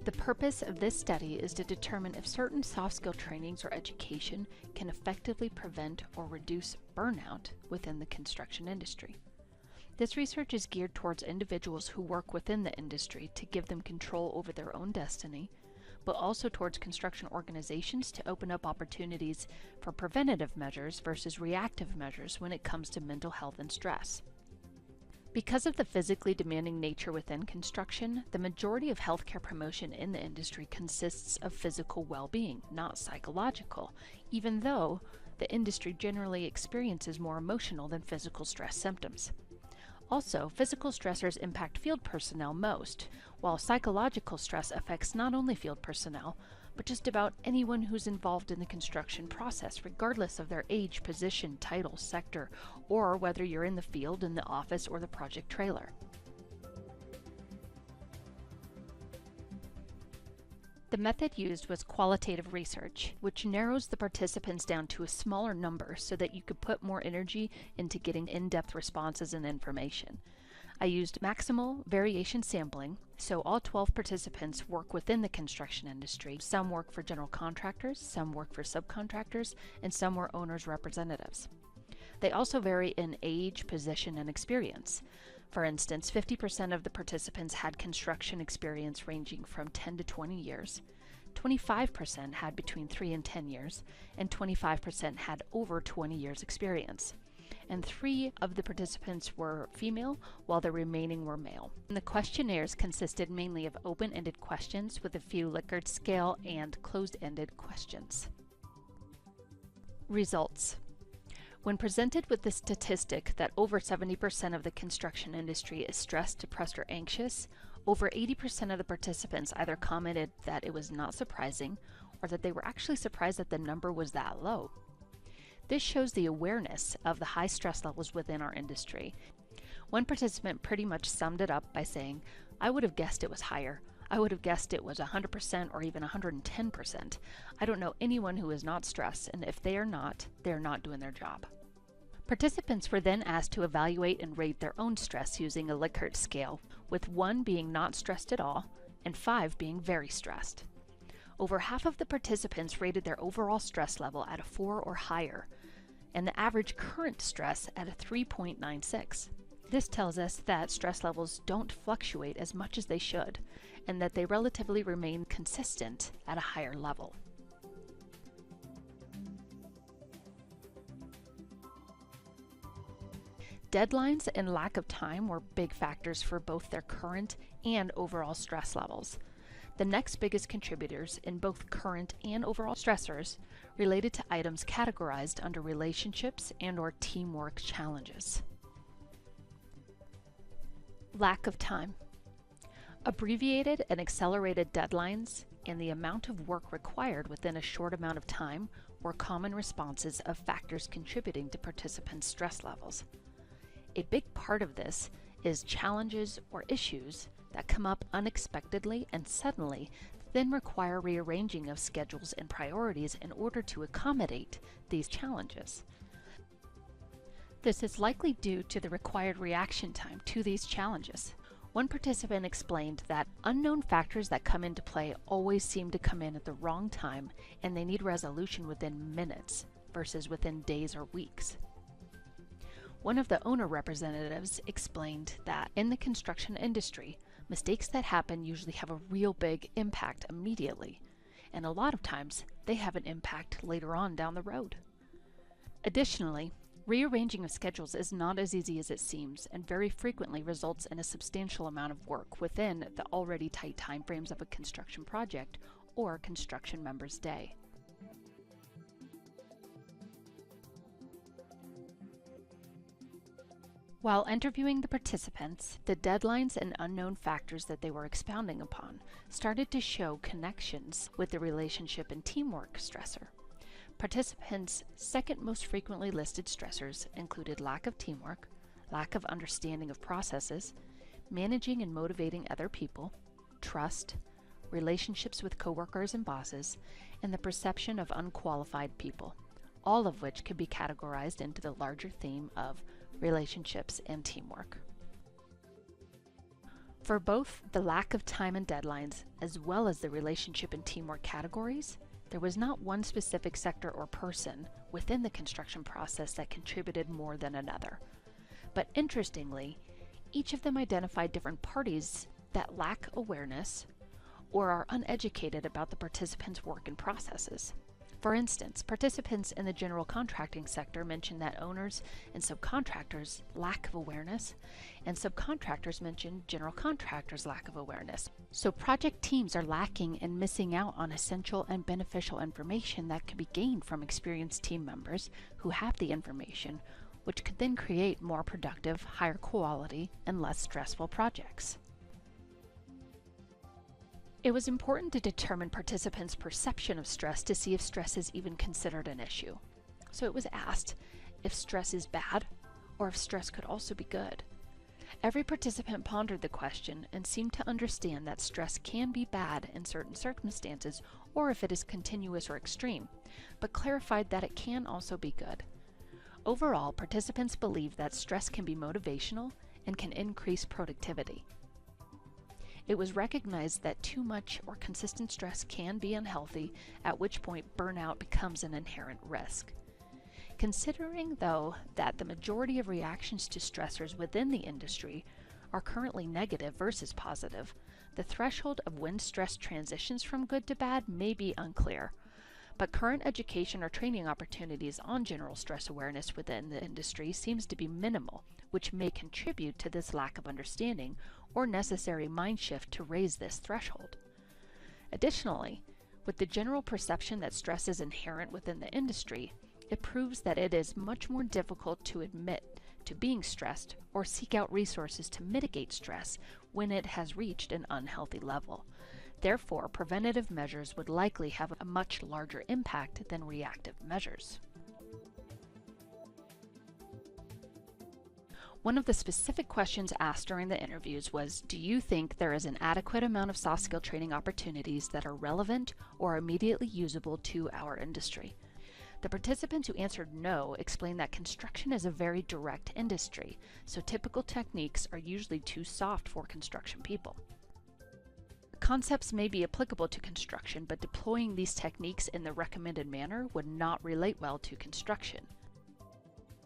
The purpose of this study is to determine if certain soft skill trainings or education can effectively prevent or reduce burnout within the construction industry. This research is geared towards individuals who work within the industry to give them control over their own destiny, but also towards construction organizations to open up opportunities for preventative measures versus reactive measures when it comes to mental health and stress. Because of the physically demanding nature within construction, the majority of healthcare promotion in the industry consists of physical well-being, not psychological, even though the industry generally experiences more emotional than physical stress symptoms. Also, physical stressors impact field personnel most, while psychological stress affects not only field personnel, but just about anyone who's involved in the construction process, regardless of their age, position, title, sector, or whether you're in the field, in the office, or the project trailer. The method used was qualitative research, which narrows the participants down to a smaller number so that you could put more energy into getting in-depth responses and information. I used maximal variation sampling, so all 12 participants work within the construction industry. Some work for general contractors, some work for subcontractors, and some were owners' representatives. They also vary in age, position, and experience. For instance, 50% of the participants had construction experience ranging from 10 to 20 years, 25% had between 3 and 10 years, and 25% had over 20 years experience. And 3 of the participants were female, while the remaining were male. And the questionnaires consisted mainly of open-ended questions with a few Likert scale and closed-ended questions. Results. When presented with the statistic that over 70% of the construction industry is stressed, depressed, or anxious, over 80% of the participants either commented that it was not surprising or that they were actually surprised that the number was that low. This shows the awareness of the high stress levels within our industry. One participant pretty much summed it up by saying, "I would have guessed it was higher. I would have guessed it was 100% or even 110%. I don't know anyone who is not stressed, and if they are not doing their job." Participants were then asked to evaluate and rate their own stress using a Likert scale, with 1 being not stressed at all and 5 being very stressed. Over half of the participants rated their overall stress level at a 4 or higher, and the average current stress at a 3.96. This tells us that stress levels don't fluctuate as much as they should, and that they relatively remain consistent at a higher level. Deadlines and lack of time were big factors for both their current and overall stress levels. The next biggest contributors in both current and overall stressors related to items categorized under relationships and/or teamwork challenges. Lack of time. Abbreviated and accelerated deadlines and the amount of work required within a short amount of time were common responses of factors contributing to participants' stress levels. A big part of this is challenges or issues that come up unexpectedly and suddenly, then require rearranging of schedules and priorities in order to accommodate these challenges. This is likely due to the required reaction time to these challenges. One participant explained that unknown factors that come into play always seem to come in at the wrong time, and they need resolution within minutes versus within days or weeks. One of the owner representatives explained that in the construction industry, mistakes that happen usually have a real big impact immediately, and a lot of times they have an impact later on down the road. Additionally, rearranging of schedules is not as easy as it seems and very frequently results in a substantial amount of work within the already tight timeframes of a construction project or construction member's day. While interviewing the participants, the deadlines and unknown factors that they were expounding upon started to show connections with the relationship and teamwork stressor. Participants' second most frequently listed stressors included lack of teamwork, lack of understanding of processes, managing and motivating other people, trust, relationships with coworkers and bosses, and the perception of unqualified people, all of which could be categorized into the larger theme of relationships and teamwork. For both the lack of time and deadlines, as well as the relationship and teamwork categories, there was not one specific sector or person within the construction process that contributed more than another. But interestingly, each of them identified different parties that lack awareness or are uneducated about the participants' work and processes. For instance, participants in the general contracting sector mentioned that owners and subcontractors' lack of awareness, and subcontractors mentioned general contractors' lack of awareness. So project teams are lacking and missing out on essential and beneficial information that could be gained from experienced team members who have the information, which could then create more productive, higher quality, and less stressful projects. It was important to determine participants' perception of stress to see if stress is even considered an issue. So it was asked if stress is bad or if stress could also be good. Every participant pondered the question and seemed to understand that stress can be bad in certain circumstances or if it is continuous or extreme, but clarified that it can also be good. Overall, participants believe that stress can be motivational and can increase productivity. It was recognized that too much or consistent stress can be unhealthy, at which point burnout becomes an inherent risk. Considering, though, that the majority of reactions to stressors within the industry are currently negative versus positive, the threshold of when stress transitions from good to bad may be unclear. But current education or training opportunities on general stress awareness within the industry seems to be minimal, which may contribute to this lack of understanding or necessary mind shift to raise this threshold. Additionally, with the general perception that stress is inherent within the industry, it proves that it is much more difficult to admit to being stressed or seek out resources to mitigate stress when it has reached an unhealthy level. Therefore, preventative measures would likely have a much larger impact than reactive measures. One of the specific questions asked during the interviews was, do you think there is an adequate amount of soft skill training opportunities that are relevant or immediately usable to our industry? The participants who answered no explained that construction is a very direct industry, so typical techniques are usually too soft for construction people. Concepts may be applicable to construction, but deploying these techniques in the recommended manner would not relate well to construction.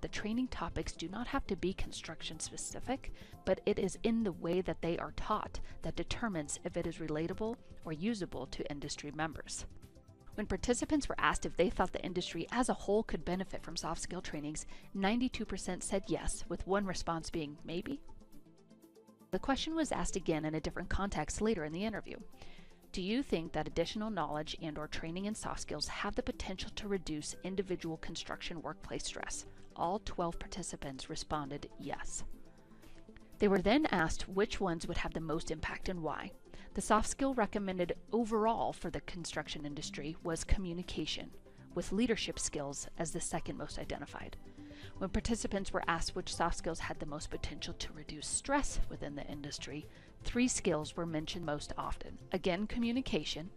The training topics do not have to be construction specific, but it is in the way that they are taught that determines if it is relatable or usable to industry members. When participants were asked if they thought the industry as a whole could benefit from soft skill trainings, 92% said yes, with one response being maybe. The question was asked again in a different context later in the interview. Do you think that additional knowledge and/or training in soft skills have the potential to reduce individual construction workplace stress? All 12 participants responded yes. They were then asked which ones would have the most impact and why. The soft skill recommended overall for the construction industry was communication, with leadership skills as the second most identified. When participants were asked which soft skills had the most potential to reduce stress within the industry, 3 skills were mentioned most often. Again, communication,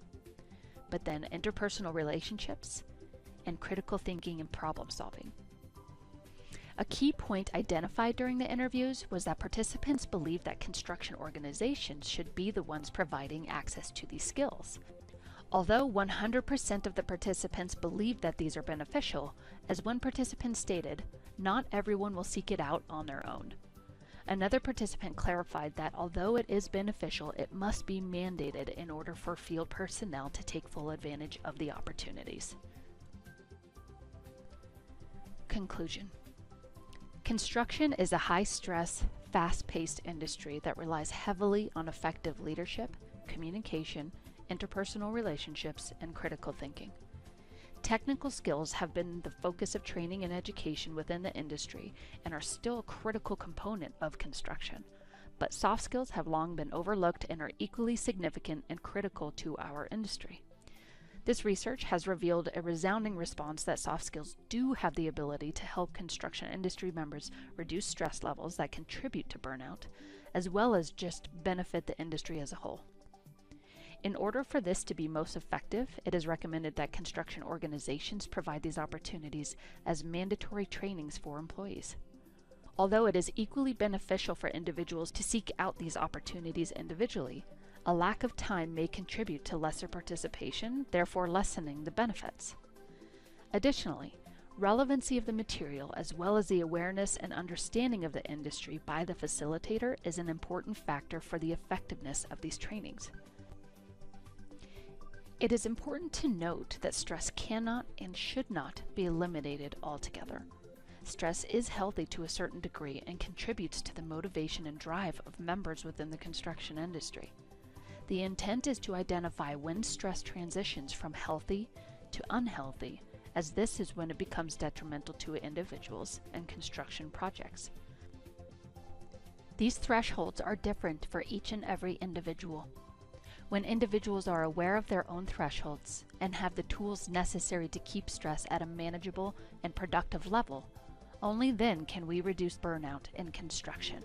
but then interpersonal relationships, and critical thinking and problem solving. A key point identified during the interviews was that participants believed that construction organizations should be the ones providing access to these skills. Although 100% of the participants believed that these are beneficial, as one participant stated, not everyone will seek it out on their own. Another participant clarified that although it is beneficial, it must be mandated in order for field personnel to take full advantage of the opportunities. Conclusion. Construction is a high-stress, fast-paced industry that relies heavily on effective leadership, communication, interpersonal relationships, and critical thinking. Technical skills have been the focus of training and education within the industry and are still a critical component of construction. But soft skills have long been overlooked and are equally significant and critical to our industry. This research has revealed a resounding response that soft skills do have the ability to help construction industry members reduce stress levels that contribute to burnout, as well as just benefit the industry as a whole. In order for this to be most effective, it is recommended that construction organizations provide these opportunities as mandatory trainings for employees. Although it is equally beneficial for individuals to seek out these opportunities individually, a lack of time may contribute to lesser participation, therefore lessening the benefits. Additionally, relevancy of the material as well as the awareness and understanding of the industry by the facilitator is an important factor for the effectiveness of these trainings. It is important to note that stress cannot and should not be eliminated altogether. Stress is healthy to a certain degree and contributes to the motivation and drive of members within the construction industry. The intent is to identify when stress transitions from healthy to unhealthy, as this is when it becomes detrimental to individuals and construction projects. These thresholds are different for each and every individual. When individuals are aware of their own thresholds and have the tools necessary to keep stress at a manageable and productive level, only then can we reduce burnout in construction.